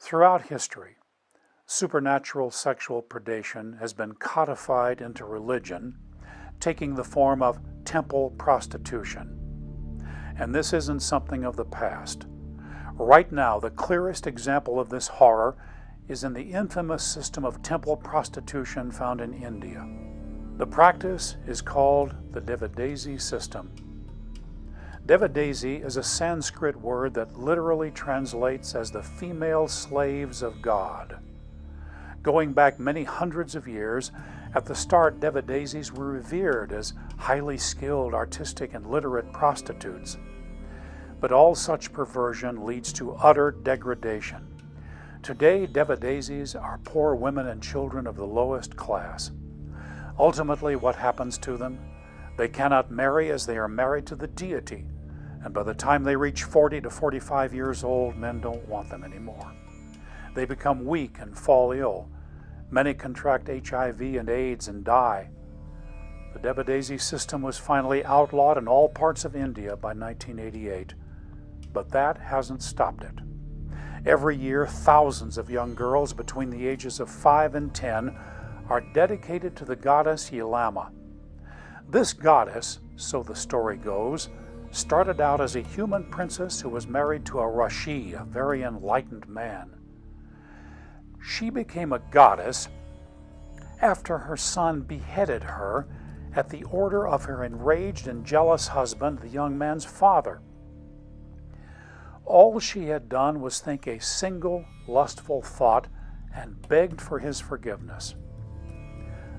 Throughout history, supernatural sexual predation has been codified into religion, taking the form of temple prostitution. And this isn't something of the past. Right now, the clearest example of this horror is in the infamous system of temple prostitution found in India. The practice is called the Devadasi system. Devadasi is a Sanskrit word that literally translates as the female slaves of God. Going back many hundreds of years, at the start Devadasis were revered as highly skilled, artistic, and literate prostitutes. But all such perversion leads to utter degradation. Today, Devadasis are poor women and children of the lowest class. Ultimately, what happens to them? They cannot marry as they are married to the deity, and by the time they reach 40 to 45 years old, men don't want them anymore. They become weak and fall ill. Many contract HIV and AIDS and die. The Devadasi system was finally outlawed in all parts of India by 1988, but that hasn't stopped it. Every year, thousands of young girls between the ages of 5 and 10 are dedicated to the goddess Yelama. This goddess, so the story goes, started out as a human princess who was married to a Rishi, a very enlightened man. She became a goddess after her son beheaded her at the order of her enraged and jealous husband, the young man's father. All she had done was think a single lustful thought and begged for his forgiveness.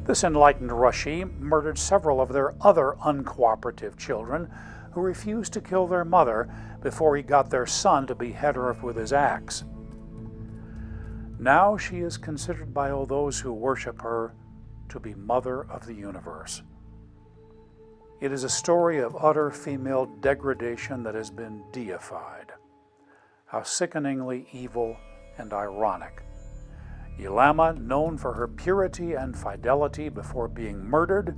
This enlightened Rishi murdered several of their other uncooperative children who refused to kill their mother before he got their son to behead her with his axe. Now she is considered by all those who worship her to be Mother of the Universe. It is a story of utter female degradation that has been deified. How sickeningly evil and ironic. Yelama, known for her purity and fidelity before being murdered,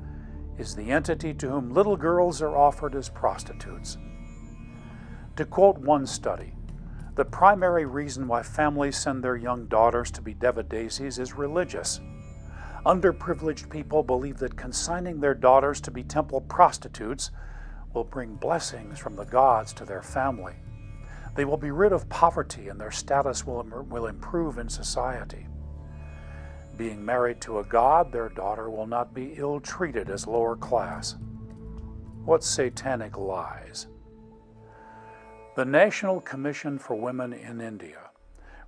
is the entity to whom little girls are offered as prostitutes. To quote one study, the primary reason why families send their young daughters to be Devadasis is religious. Underprivileged people believe that consigning their daughters to be temple prostitutes will bring blessings from the gods to their family. They will be rid of poverty and their status will improve in society. Being married to a god, their daughter will not be ill-treated as lower class. What satanic lies! The National Commission for Women in India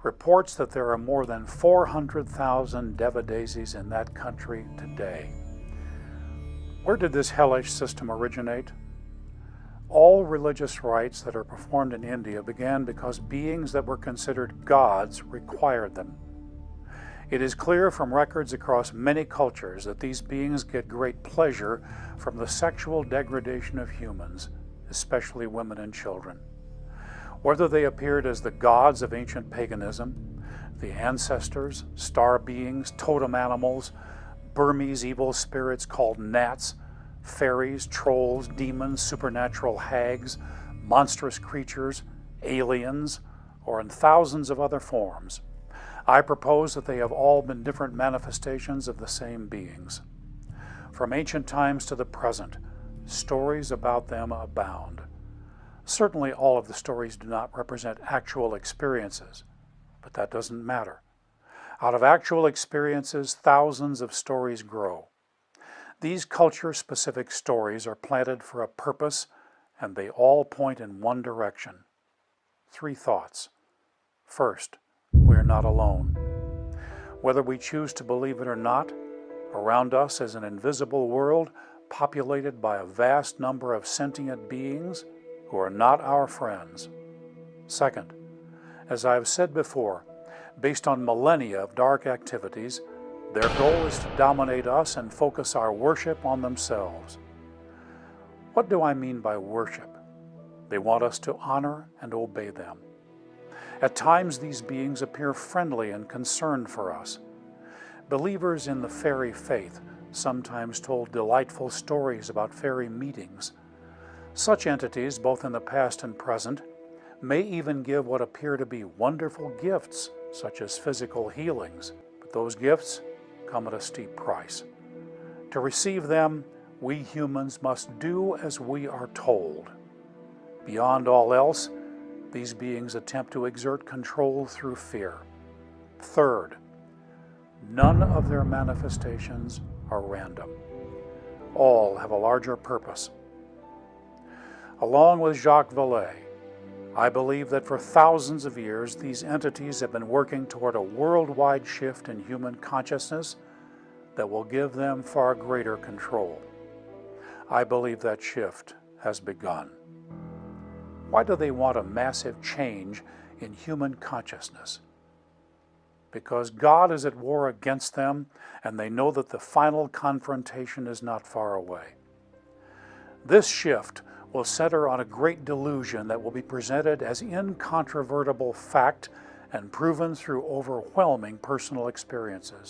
reports that there are more than 400,000 Devadasis in that country today. Where did this hellish system originate? All religious rites that are performed in India began because beings that were considered gods required them. It is clear from records across many cultures that these beings get great pleasure from the sexual degradation of humans, especially women and children. Whether they appeared as the gods of ancient paganism, the ancestors, star beings, totem animals, Burmese evil spirits called gnats, fairies, trolls, demons, supernatural hags, monstrous creatures, aliens, or in thousands of other forms, I propose that they have all been different manifestations of the same beings. From ancient times to the present, stories about them abound. Certainly all of the stories do not represent actual experiences, but that doesn't matter. Out of actual experiences, thousands of stories grow. These culture-specific stories are planted for a purpose, and they all point in one direction. 3 thoughts. First, we are not alone. Whether we choose to believe it or not, around us is an invisible world populated by a vast number of sentient beings who are not our friends. Second, as I have said before, based on millennia of dark activities, their goal is to dominate us and focus our worship on themselves. What do I mean by worship? They want us to honor and obey them. At times these beings appear friendly and concerned for us. Believers in the fairy faith sometimes told delightful stories about fairy meetings. Such entities, both in the past and present, may even give what appear to be wonderful gifts, such as physical healings, but those gifts come at a steep price. To receive them, we humans must do as we are told. Beyond all else, these beings attempt to exert control through fear. Third, none of their manifestations are random. All have a larger purpose. Along with Jacques Vallée, I believe that for thousands of years these entities have been working toward a worldwide shift in human consciousness that will give them far greater control. I believe that shift has begun. Why do they want a massive change in human consciousness? Because God is at war against them, and they know that the final confrontation is not far away. This shift will center on a great delusion that will be presented as incontrovertible fact and proven through overwhelming personal experiences.